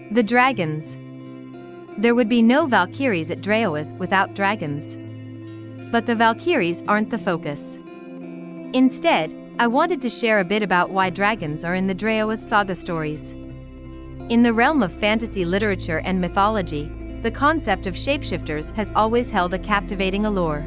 The dragons. There would be no Valkyries at Draoithe without dragons. But the Valkyries aren't the focus. Instead, I wanted to share a bit about why dragons are in the Draoithe Saga stories. In the realm of fantasy literature and mythology, the concept of shapeshifters has always held a captivating allure.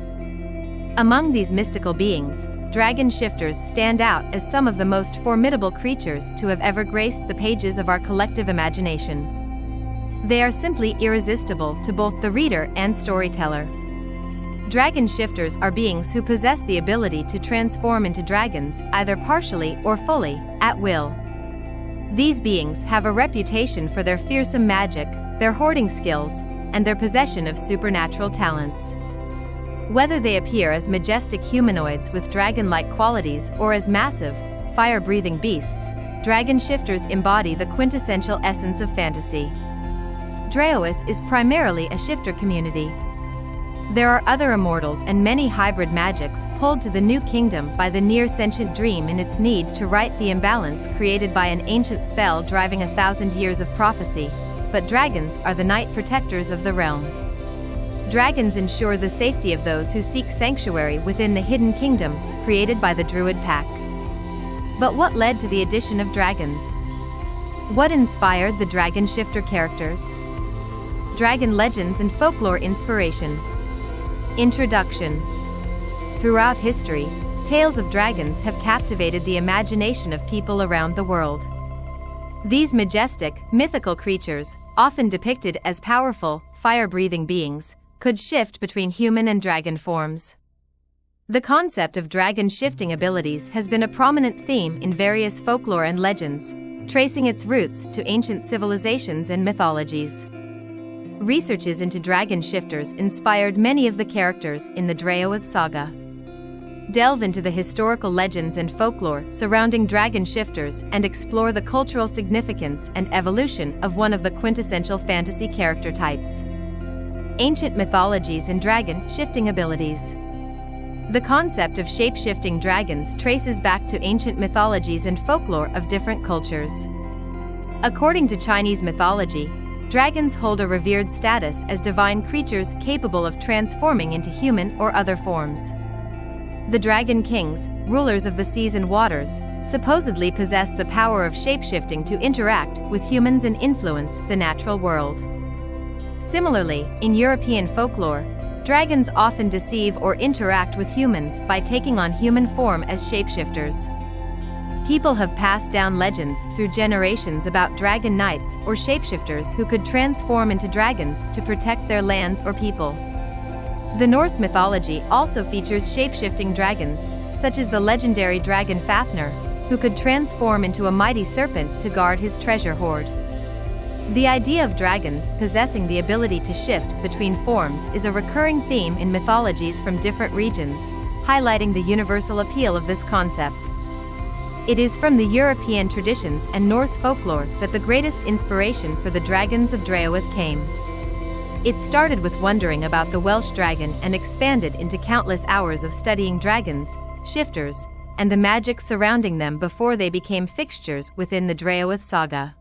Among these mystical beings, dragon shifters stand out as some of the most formidable creatures to have ever graced the pages of our collective imagination. They are simply irresistible to both the reader and storyteller. Dragon shifters are beings who possess the ability to transform into dragons either partially or fully, at will. These beings have a reputation for their fearsome magic, their hoarding skills, and their possession of supernatural talents. Whether they appear as majestic humanoids with dragon-like qualities or as massive, fire-breathing beasts, dragon shifters embody the quintessential essence of fantasy. Draoithe is primarily a shifter community. There are other immortals and many hybrid magics pulled to the new kingdom by the near-sentient dream in its need to right the imbalance created by an ancient spell driving 1,000 years of prophecy, but dragons are the night protectors of the realm. Dragons ensure the safety of those who seek sanctuary within the hidden kingdom created by the Druid pack. But what led to the addition of dragons? What inspired the dragon shifter characters? Dragon legends and folklore inspiration. Introduction. Throughout history, tales of dragons have captivated the imagination of people around the world. These majestic, mythical creatures, often depicted as powerful, fire-breathing beings, could shift between human and dragon forms. The concept of dragon shifting abilities has been a prominent theme in various folklore and legends, tracing its roots to ancient civilizations and mythologies. Researches into dragon shifters inspired many of the characters in the Draoithe Saga. Delve into the historical legends and folklore surrounding dragon shifters and explore the cultural significance and evolution of one of the quintessential fantasy character types. Ancient mythologies and dragon shifting abilities. The concept of shape-shifting dragons traces back to ancient mythologies and folklore of different cultures. According to Chinese mythology, dragons hold a revered status as divine creatures capable of transforming into human or other forms. The dragon kings, rulers of the seas and waters, supposedly possess the power of shape-shifting to interact with humans and influence the natural world. Similarly, in European folklore, dragons often deceive or interact with humans by taking on human form as shapeshifters. People have passed down legends through generations about dragon knights or shapeshifters who could transform into dragons to protect their lands or people. The Norse mythology also features shape-shifting dragons, such as the legendary dragon Fafnir, who could transform into a mighty serpent to guard his treasure hoard. The idea of dragons possessing the ability to shift between forms is a recurring theme in mythologies from different regions, highlighting the universal appeal of this concept. It is from the European traditions and Norse folklore that the greatest inspiration for the dragons of Draoithe came. It started with wondering about the Welsh dragon and expanded into countless hours of studying dragons, shifters, and the magic surrounding them before they became fixtures within the Draoithe Saga.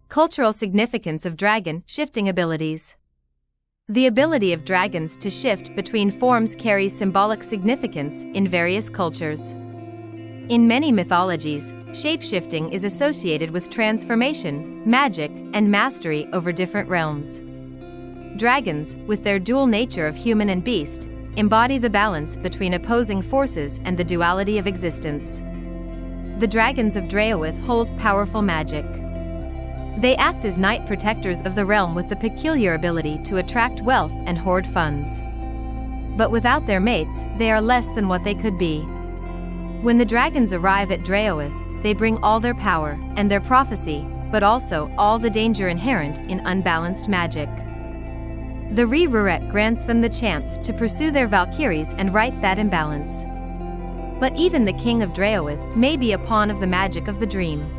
Cultural significance of dragon shifting abilities. The ability of dragons to shift between forms carries symbolic significance in various cultures. In many mythologies, shape-shifting is associated with transformation, magic, and mastery over different realms. Dragons, with their dual nature of human and beast, embody the balance between opposing forces and the duality of existence. The dragons of Draoithe hold powerful magic. They act as night protectors of the realm with the peculiar ability to attract wealth and hoard funds. But without their mates, they are less than what they could be. When the dragons arrive at Draoithe, they bring all their power and their prophecy, but also all the danger inherent in unbalanced magic. The Roulette grants them the chance to pursue their Valkyries and right that imbalance. But even the king of Draoithe may be a pawn of the magic of the dream.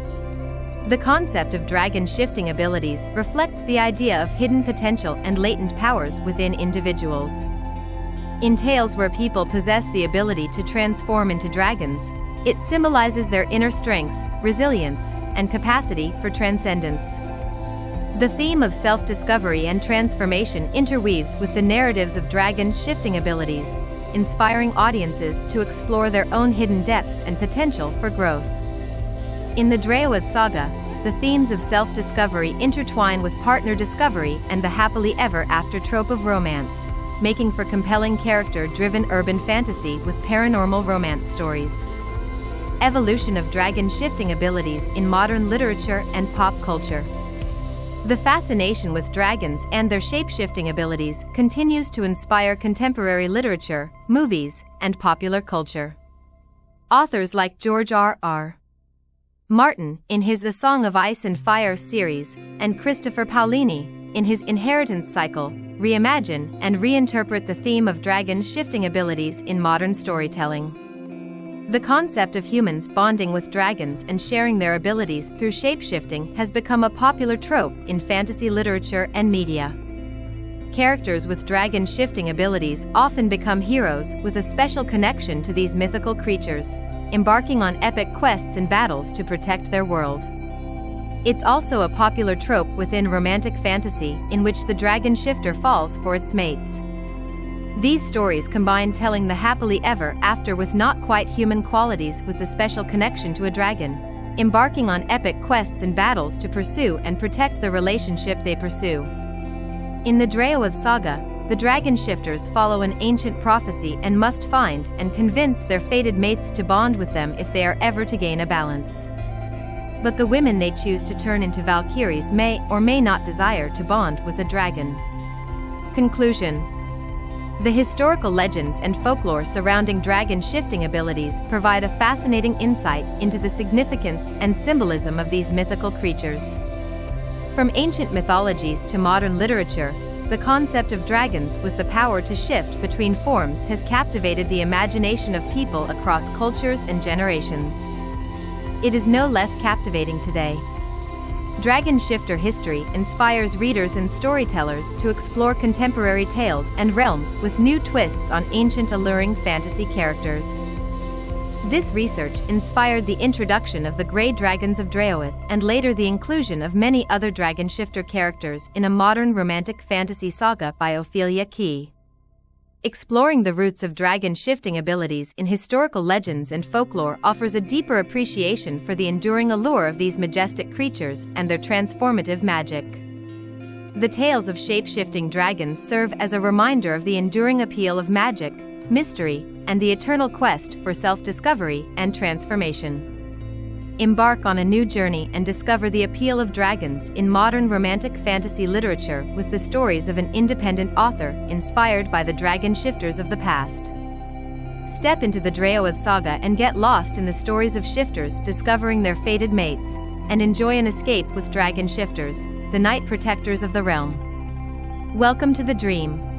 The concept of dragon shifting abilities reflects the idea of hidden potential and latent powers within individuals. In tales where people possess the ability to transform into dragons, it symbolizes their inner strength, resilience, and capacity for transcendence. The theme of self-discovery and transformation interweaves with the narratives of dragon shifting abilities, inspiring audiences to explore their own hidden depths and potential for growth. In the Draoithe Saga, the themes of self-discovery intertwine with partner discovery and the happily ever after trope of romance, making for compelling character-driven urban fantasy with paranormal romance stories. Evolution of dragon shifting abilities in modern literature and pop culture. The fascination with dragons and their shape-shifting abilities continues to inspire contemporary literature, movies, and popular culture. Authors like George R.R. Martin, in his The Song of Ice and Fire series, and Christopher Paolini, in his Inheritance cycle, reimagine and reinterpret the theme of dragon shifting abilities in modern storytelling. The concept of humans bonding with dragons and sharing their abilities through shape-shifting has become a popular trope in fantasy literature and media. Characters with dragon shifting abilities often become heroes with a special connection to these mythical creatures, embarking on epic quests and battles to protect their world. It's also a popular trope within romantic fantasy in which the dragon shifter falls for its mates. These stories combine telling the happily ever after with not quite human qualities with a special connection to a dragon, embarking on epic quests and battles to pursue and protect the relationship they pursue. In the Draoithe Saga, the dragon shifters follow an ancient prophecy and must find and convince their fated mates to bond with them if they are ever to gain a balance. But the women they choose to turn into valkyries may or may not desire to bond with a dragon. Conclusion. The historical legends and folklore surrounding dragon shifting abilities provide a fascinating insight into the significance and symbolism of these mythical creatures. From ancient mythologies to modern literature, the concept of dragons with the power to shift between forms has captivated the imagination of people across cultures and generations. It is no less captivating today. Dragon shifter history inspires readers and storytellers to explore contemporary tales and realms with new twists on ancient alluring fantasy characters. This research inspired the introduction of the Grey Dragons of Draoithe and later the inclusion of many other dragon shifter characters in a modern romantic fantasy saga by Ophelia Key. Exploring the roots of dragon shifting abilities in historical legends and folklore offers a deeper appreciation for the enduring allure of these majestic creatures and their transformative magic. The tales of shape-shifting dragons serve as a reminder of the enduring appeal of magic, mystery, and the eternal quest for self-discovery and transformation. Embark on a new journey and discover the appeal of dragons in modern romantic fantasy literature with the stories of an independent author inspired by the dragon shifters of the past. Step into the Draoithe Saga and get lost in the stories of shifters discovering their fated mates, and enjoy an escape with dragon shifters, the night protectors of the realm. Welcome to the dream.